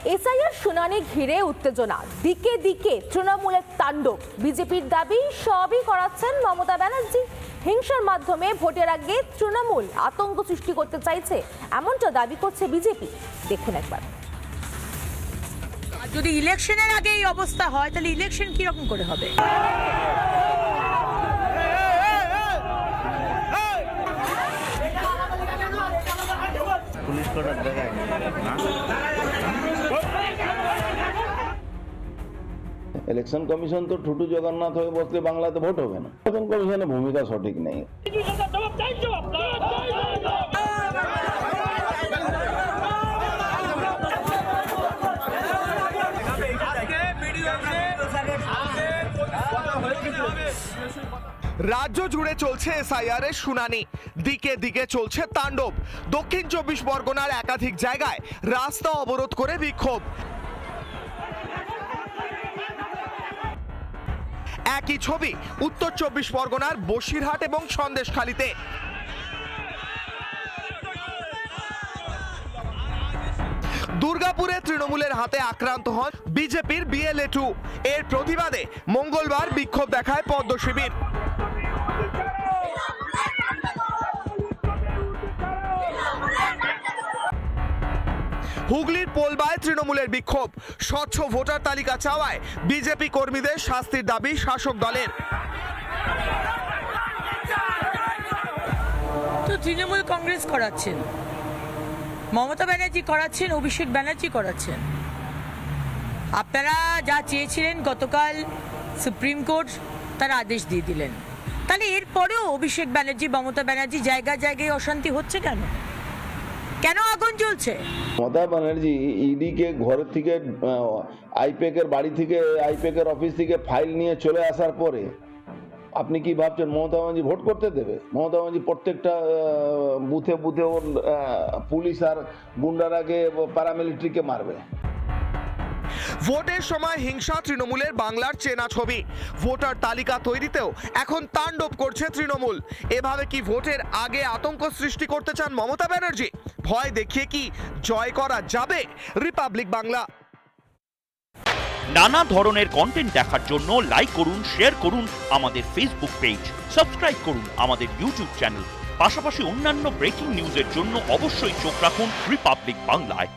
SIR শুনানি ঘিরে উত্তেজনা, দিকে দিকে তৃণমূলের তাণ্ডব। বিজেপির দাবি সবই করাচ্ছেন মমতা ব্যানার্জি। হিংসার মাধ্যমে ভোটের আগে তৃণমূল আতঙ্ক সৃষ্টি করতে চাইছে, এমনটা দাবি করছে বিজেপি। দেখুন একবার। যদি ইলেকশনের আগে এই অবস্থা হয় তাহলে ইলেকশন কি রকম করে হবে? পুলিশ করার দেখায় না। ইলেকশন কমিশন তো ঠুটু জগন্নাথ হয়ে বসলে বাংলাতে ভোট হবে না। ইলেকশন কমিশনের ভূমিকা সঠিক নেই। রাজ্য জুড়ে চলছে এসআইআর এর শুনানি, দিকে দিকে চলছে তাণ্ডব। দক্ষিণ 24 পরগনার একাধিক জায়গায় রাস্তা অবরোধ করে বিক্ষোভ। একই ছবি উত্তর 24 পরগনার বসিরহাট এবং সন্দেশখালীতে। দুর্গাপুরে তৃণমূলের হাতে আক্রান্ত হন বিজেপির বিএলএ2। এর প্রতিবাদে মঙ্গলবার বিক্ষোভ দেখায় পদ্ম শিবির। হুগলির পোলবায় তৃণমূলের বিক্ষোভ, স্বচ্ছ ভোটার তালিকা চাওয়ায় বিজেপি কর্মীদের শাস্তির দাবি শাসক দলের। তো তৃণমূল কংগ্রেস করাচ্ছেন, মমতা ব্যানার্জি করাচ্ছেন, অভিষেক ব্যানার্জি করাচ্ছেন। আপনারা যা চেয়েছিলেন গতকাল সুপ্রিম কোর্ট তার আদেশ দিয়ে দিলেন, তাহলে এরপরেও অভিষেক ব্যানার্জি, মমতা ব্যানার্জি জায়গায় জায়গায় অশান্তি হচ্ছে কেন? কেন আগুন জ্বলছে? মমতা ব্যানার্জি ইডিকে ঘরের থেকে আইপ্যাকের বাড়ি থেকে, আইপ্যাকের অফিস থেকে ফাইল নিয়ে চলে আসার পরে আপনি কি ভাবছেন মমতা ব্যানার্জি ভোট করতে দেবে? মমতা ব্যানার্জি প্রত্যেকটা বুথে বুথে ওর পুলিশ আর গুন্ডার আগে প্যারামিলিটারিকে মারবে। ভোটের সময় হিংসা তৃণমূলের বাংলার চেনা ছবি। ভোটার তালিকা তৈরিতেও এখন তাণ্ডব করছে তৃণমূল। এভাবে কি ভোটের আগে আতঙ্ক সৃষ্টি করতে চান মমতা ব্যানার্জি? ভয় দেখিয়ে কি জয় করা যাবে? রিপাবলিক বাংলা। নানা ধরনের কন্টেন্ট দেখার জন্য লাইক করুন, শেয়ার করুন আমাদের ফেসবুক পেজ, সাবস্ক্রাইব করুন আমাদের ইউটিউব চ্যানেল। পাশাপাশি অন্যান্য ব্রেকিং নিউজের জন্য অবশ্যই চোখ রাখুন রিপাবলিক বাংলায়।